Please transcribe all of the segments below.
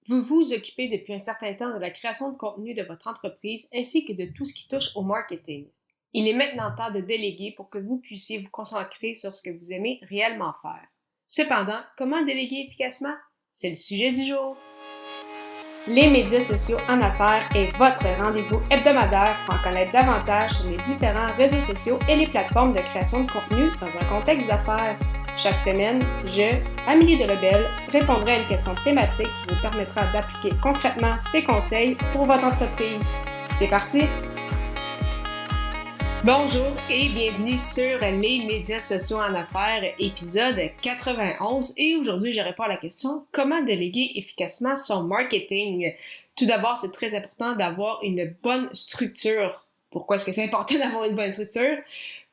Vous vous occupez depuis un certain temps de la création de contenu de votre entreprise ainsi que de tout ce qui touche au marketing. Il est maintenant temps de déléguer pour que vous puissiez vous concentrer sur ce que vous aimez réellement faire. Cependant, comment déléguer efficacement? C'est le sujet du jour. Les médias sociaux en affaires est votre rendez-vous hebdomadaire pour en connaître davantage sur les différents réseaux sociaux et les plateformes de création de contenu dans un contexte d'affaires. Chaque semaine, je, Amélie Delebel, répondrai à une question thématique qui vous permettra d'appliquer concrètement ces conseils pour votre entreprise. C'est parti! Bonjour et bienvenue sur les médias sociaux en affaires, épisode 91. Et aujourd'hui, je réponds à la question « Comment déléguer efficacement son marketing? » Tout d'abord, c'est très important d'avoir une bonne structure. Pourquoi est-ce que c'est important d'avoir une bonne structure?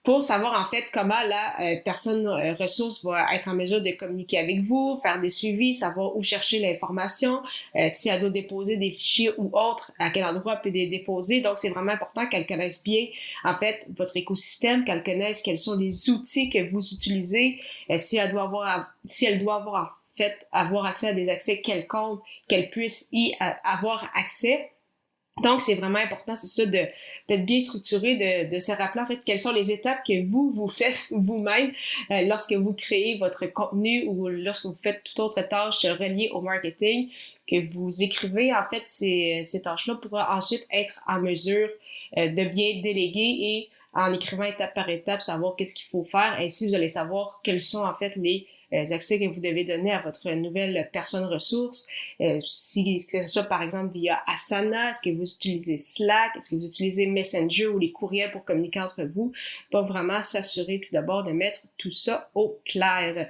Pour savoir en fait comment la personne ressource va être en mesure de communiquer avec vous, faire des suivis, savoir où chercher l'information, si elle doit déposer des fichiers ou autres, à quel endroit elle peut les déposer. Donc, c'est vraiment important qu'elle connaisse bien en fait votre écosystème, qu'elle connaisse quels sont les outils que vous utilisez, si elle doit avoir en fait avoir accès à des accès quelconques, qu'elle puisse y avoir accès. Donc, c'est vraiment important, c'est ça, d'être bien structuré, de se rappeler, en fait, quelles sont les étapes que vous faites vous-même lorsque vous créez votre contenu ou lorsque vous faites toute autre tâche reliée au marketing, que vous écrivez, en fait, ces tâches-là pour ensuite être en mesure de bien déléguer et en écrivant étape par étape, savoir qu'est-ce qu'il faut faire. Ainsi, vous allez savoir quels sont, en fait, les accès que vous devez donner à votre nouvelle personne ressource. Que ce soit par exemple via Asana, est-ce que vous utilisez Slack, est-ce que vous utilisez Messenger ou les courriels pour communiquer entre vous. Donc vraiment s'assurer tout d'abord de mettre tout ça au clair.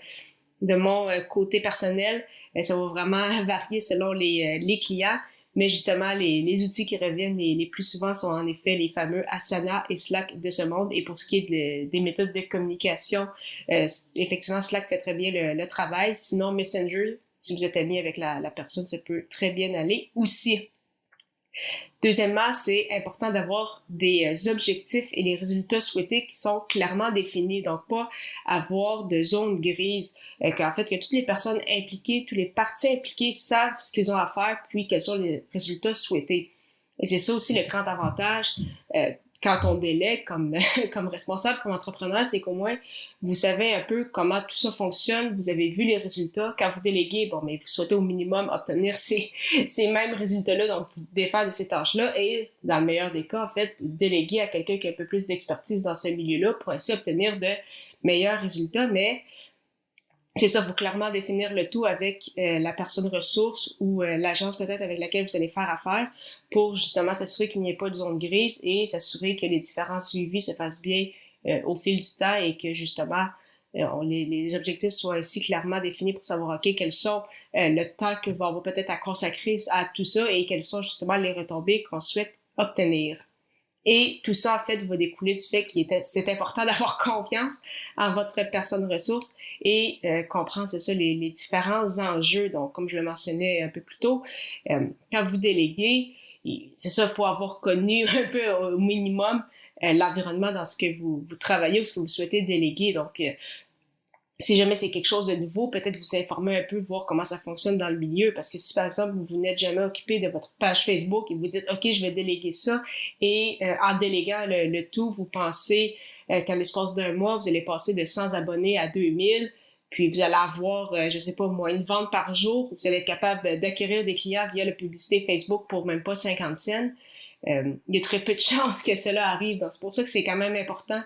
De mon côté personnel, ça va vraiment varier selon les clients. Mais justement, les outils qui reviennent les plus souvent sont en effet les fameux Asana et Slack de ce monde. Et pour ce qui est des méthodes de communication, effectivement, Slack fait très bien le travail. Sinon, Messenger, si vous êtes ami avec la personne, ça peut très bien aller aussi. Deuxièmement, c'est important d'avoir des objectifs et les résultats souhaités qui sont clairement définis. Donc, pas avoir de zone grise. Qu'en fait, que toutes les personnes impliquées, tous les parties impliquées savent ce qu'ils ont à faire, puis quels sont les résultats souhaités. Et c'est ça aussi le grand avantage quand on délègue comme responsable, comme entrepreneur, c'est qu'au moins, vous savez un peu comment tout ça fonctionne, vous avez vu les résultats. Quand vous déléguez, mais vous souhaitez au minimum obtenir ces mêmes résultats-là, donc vous défaire de ces tâches-là et, dans le meilleur des cas, en fait, déléguer à quelqu'un qui a un peu plus d'expertise dans ce milieu-là pour ainsi obtenir de meilleurs résultats, mais c'est ça, il faut clairement définir le tout avec la personne ressource ou l'agence peut-être avec laquelle vous allez faire affaire pour justement s'assurer qu'il n'y ait pas de zone grise et s'assurer que les différents suivis se fassent bien au fil du temps et que justement les objectifs soient ainsi clairement définis pour savoir quels sont le temps que va avoir peut-être à consacrer à tout ça et quelles sont justement les retombées qu'on souhaite obtenir. Et tout ça, en fait, va découler du fait c'est important d'avoir confiance en votre personne ressource et comprendre, c'est ça, les différents enjeux. Donc, comme je le mentionnais un peu plus tôt, quand vous déléguez, c'est ça, il faut avoir connu un peu au minimum l'environnement dans ce que vous travaillez ou ce que vous souhaitez déléguer. Donc, si jamais c'est quelque chose de nouveau, peut-être vous informer un peu, voir comment ça fonctionne dans le milieu. Parce que si, par exemple, vous n'êtes jamais occupé de votre page Facebook et vous dites « OK, je vais déléguer ça » et en déléguant le tout, vous pensez qu'en l'espace d'un mois, vous allez passer de 100 abonnés à 2000, puis vous allez avoir, je sais pas moi, une vente par jour, vous allez être capable d'acquérir des clients via la publicité Facebook pour même pas 50 cents. Il y a très peu de chances que cela arrive. Donc, c'est pour ça que c'est quand même important.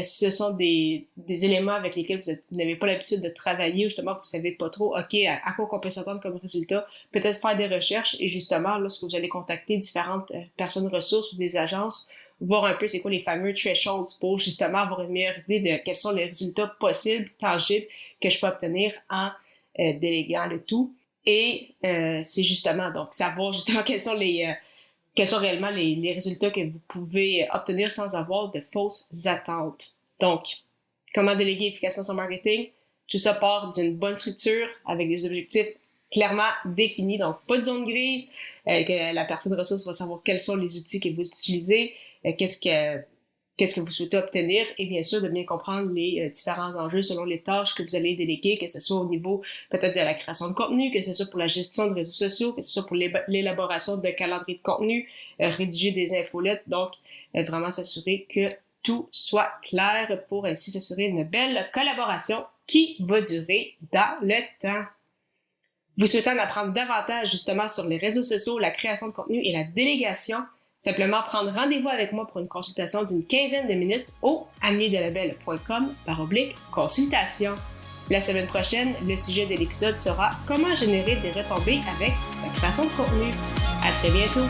Si ce sont des éléments avec lesquels vous n'avez pas l'habitude de travailler, justement, vous savez pas trop, OK, à quoi qu'on peut s'attendre comme résultat, peut-être faire des recherches et justement, lorsque vous allez contacter différentes personnes ressources ou des agences, voir un peu c'est quoi les fameux thresholds pour justement avoir une meilleure idée de quels sont les résultats possibles, tangibles, que je peux obtenir en déléguant le tout. Et c'est justement, donc, savoir justement quels sont réellement les résultats que vous pouvez obtenir sans avoir de fausses attentes. Donc, comment déléguer efficacement son marketing? Tout ça part d'une bonne structure avec des objectifs clairement définis, donc pas de zone grise, que la personne ressource va savoir quels sont les outils que vous utilisez, qu'est-ce qu'est-ce que vous souhaitez obtenir et bien sûr de bien comprendre les différents enjeux selon les tâches que vous allez déléguer, que ce soit au niveau peut-être de la création de contenu, que ce soit pour la gestion de réseaux sociaux, que ce soit pour l'élaboration de calendrier de contenu, rédiger des infolettes, donc vraiment s'assurer que tout soit clair pour ainsi s'assurer une belle collaboration qui va durer dans le temps. Vous souhaitez en apprendre davantage justement sur les réseaux sociaux, la création de contenu et la délégation, simplement prendre rendez-vous avec moi pour une consultation d'une 15aine de minutes au ameliedelabel.com/consultation. La semaine prochaine, le sujet de l'épisode sera comment générer des retombées avec sa création de contenu. À très bientôt!